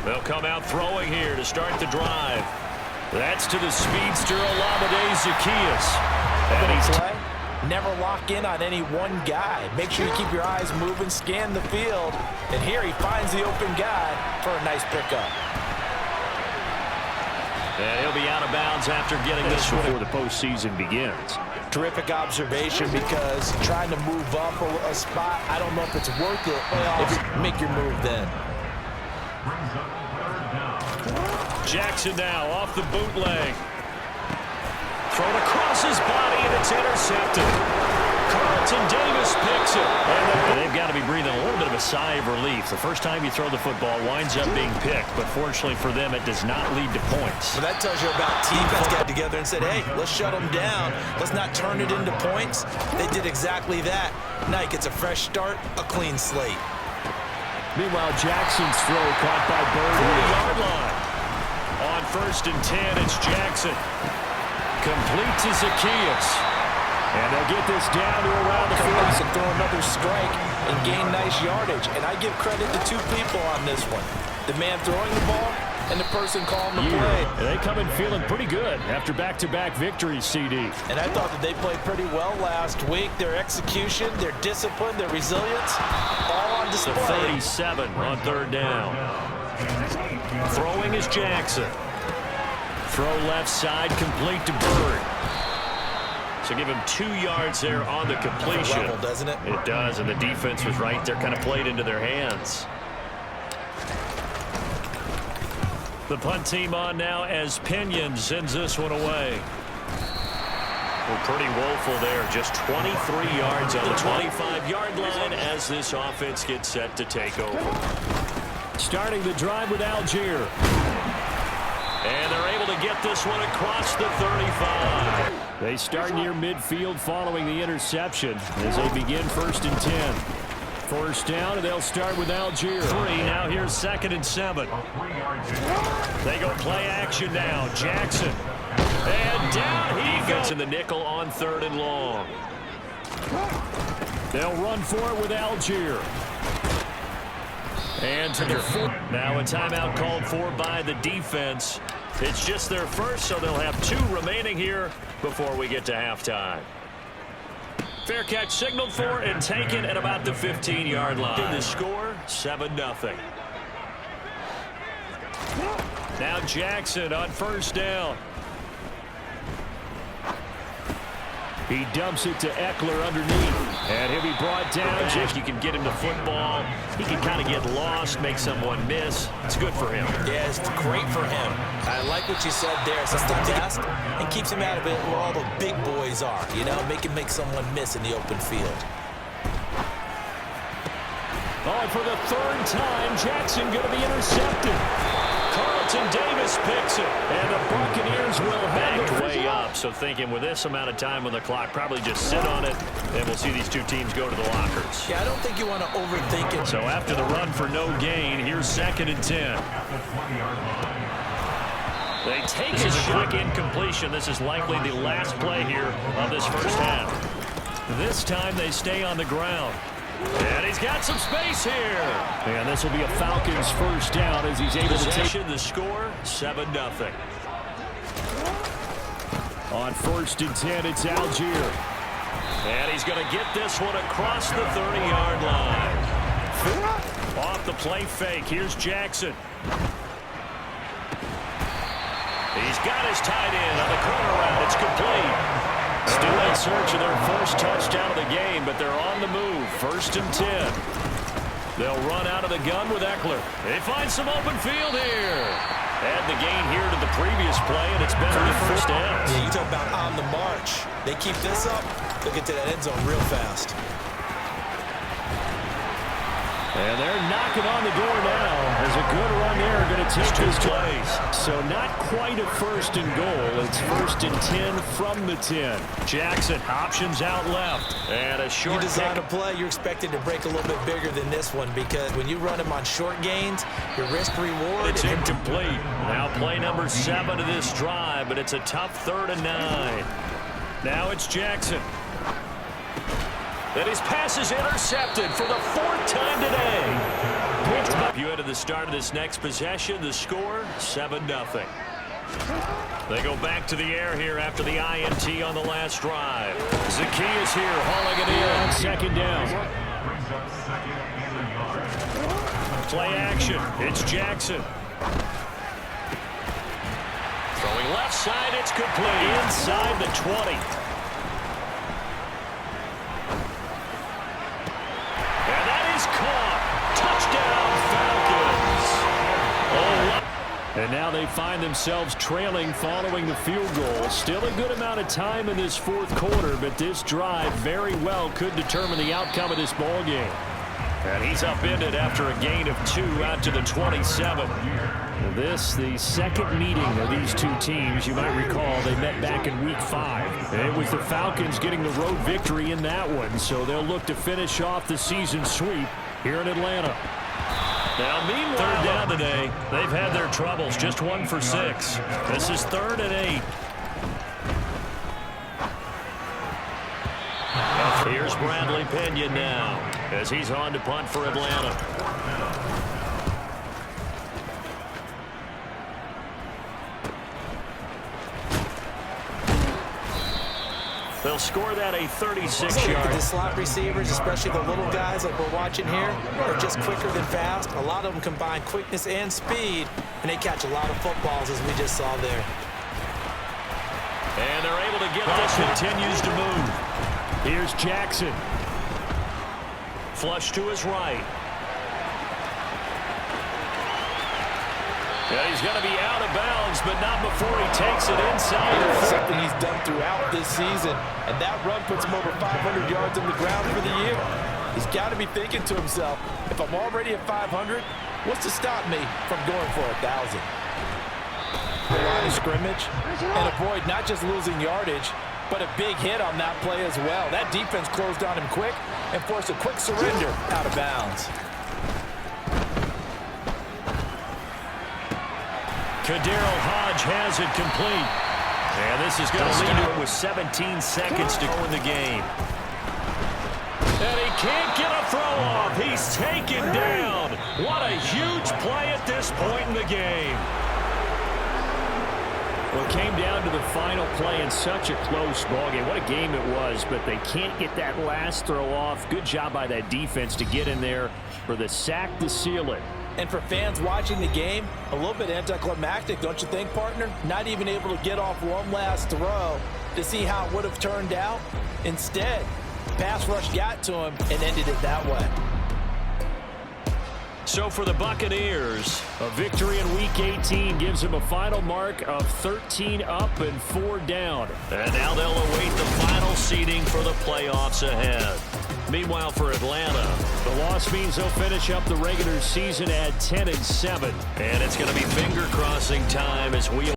They'll come out throwing here to start the drive. That's to the speedster, Lamar Jackson. And he's play. Never lock in on any one guy. Make sure you keep your eyes moving, scan the field. And here he finds the open guy for a nice pickup. And he'll be out of bounds after getting this before the postseason begins. Terrific observation, because trying to move up a spot, I don't know if it's worth it if you make your move then. Jackson now off the bootleg. Thrown across his body, and it's intercepted. Carlton Davis picks it. And they've got to be breathing a little bit of a sigh of relief. The first time you throw the football winds up being picked, but fortunately for them, it does not lead to points. So that tells you about defense got together and said, hey, let's shut them down. Let's not turn it into points. They did exactly that. Now he gets a fresh start, a clean slate. Meanwhile, Jackson's throw caught by Bird. 40-yard line. On 1st and 10, it's Jackson. Complete to Zacchaeus. And they'll get this down to around the 40. And throw another strike and gain nice yardage. And I give credit to two people on this one. The man throwing the ball and the person calling the play. And they come in feeling pretty good after back-to-back victories, CD. And I thought that they played pretty well last week. Their execution, their discipline, their resilience, all on display. The 37 on 3rd down. Throwing is Jackson. Throw left side, complete to Bird. So give him 2 yards there on the completion. Level, doesn't it? It does, and the defense was right there, kind of played into their hands. The punt team on now as Pinion sends this one away. Well, pretty woeful there. Just 23 yards on the 25-yard line as this offense gets set to take over. Starting the drive with Algier. And they're able to get this one across the 35. They start near midfield following the interception as they begin 1st and 10. 1st down, and they'll start with Algier. 3, now here's 2nd and 7. They go play action now. Jackson. And down he goes in the nickel on 3rd and long. They'll run for it with Algier. And to the 4. Now a timeout called for by the defense. It's just their first, so they'll have 2 remaining here before we get to halftime. Fair catch signaled for and taken at about the 15-yard line. The score, 7-0. Now Jackson on 1st down. He dumps it to Eckler underneath. And he'll be brought down. If you can get him to football, he can kind of get lost, make someone miss. It's good for him. Yeah, it's great for him. I like what you said there. It's the desk and keeps him out of it where all the big boys are. You know, make someone miss in the open field. Oh, and for the 3rd time, Jackson going to be intercepted. Carlton Davis picks it, and the Buccaneers will back way up. So thinking with this amount of time on the clock, probably just sit on it, and we'll see these 2 teams go to the lockers. Yeah, I don't think you want to overthink it. So after the run for no gain, here's 2nd and 10. They take a quick incompletion. This is likely the last play here of this 1st half. This time they stay on the ground. And he's got some space here. And this will be a Falcons 1st down as he's able to take the score, 7-0. On 1st and 10, it's Algier. And he's going to get this one across the 30-yard line. Off the play fake, here's Jackson. He's got his tight end on the corner route. It's complete. Still in search of their first touchdown of the game, but they're on the move. 1st and 10. They'll run out of the gun with Eckler. They find some open field here. Add the gain here to the previous play, and it's better than 1st down. Yeah, you talk about on the march. They keep this up, they'll get to that end zone real fast. And they're knocking on the door now. There's a good run there going to take his place. So not quite a 1st and goal. It's 1st and 10 from the 10. Jackson options out left. And a short You design a play, you're expected to break a little bit bigger than this one, because when you run them on short gains, your risk reward. It's incomplete. Now play number 7 of this drive, but it's a tough 3rd and 9. Now it's Jackson. And his pass is intercepted for the 4th time today. picked up. You into the start of this next possession. The score, 7-0. They go back to the air here after the INT on the last drive. Zacchaeus here hauling it in on second down. Play action. It's Jackson. Throwing left side. It's complete. Inside the 20. And that is caught. Touchdown, Falcons. And now they find themselves trailing following the field goal. Still a good amount of time in this fourth quarter, but this drive very well could determine the outcome of this ball game. And he's upended after a gain of 2 out to the 27. This, the second meeting of these two teams. You might recall they met back in Week 5. It was the Falcons getting the road victory in that one, so they'll look to finish off the season sweep here in Atlanta. Now, meanwhile, third down today, they've had their troubles, just 1 for 6. This is 3rd and 8. Here's Bradley Pinion now as he's on to punt for Atlanta. They'll score that a 36-yard. The slot receivers, especially the little guys like we're watching here, are just quicker than fast. A lot of them combine quickness and speed, and they catch a lot of footballs, as we just saw there. And they're able to get this. Continues to move. Here's Jackson. Flush to his right. And he's going to be out of bounds, but not before he takes it inside. Something he's done throughout this season, and that run puts him over 500 yards on the ground for the year. He's got to be thinking to himself, if I'm already at 500, what's to stop me from going for 1,000? The line of scrimmage, and avoid not just losing yardage, but a big hit on that play as well. That defense closed on him quick and forced a quick surrender out of bounds. Kaderl Hodge has it complete. And this is going to lead to it with 17 seconds to go in the game. And he can't get a throw off. He's taken down. What a huge play at this point in the game. Well, it came down to the final play in such a close ballgame. What a game it was, but they can't get that last throw off. Good job by that defense to get in there for the sack to seal it. And for fans watching the game, a little bit anticlimactic, don't you think, partner? Not even able to get off one last throw to see how it would have turned out. Instead, pass rush got to him and ended it that way. So for the Buccaneers, a victory in Week 18 gives them a final mark of 13 up and 4 down. And now they'll await the final seeding for the playoffs ahead. Meanwhile, for Atlanta, the loss means they'll finish up the regular season at 10-7. And it's going to be finger-crossing time as we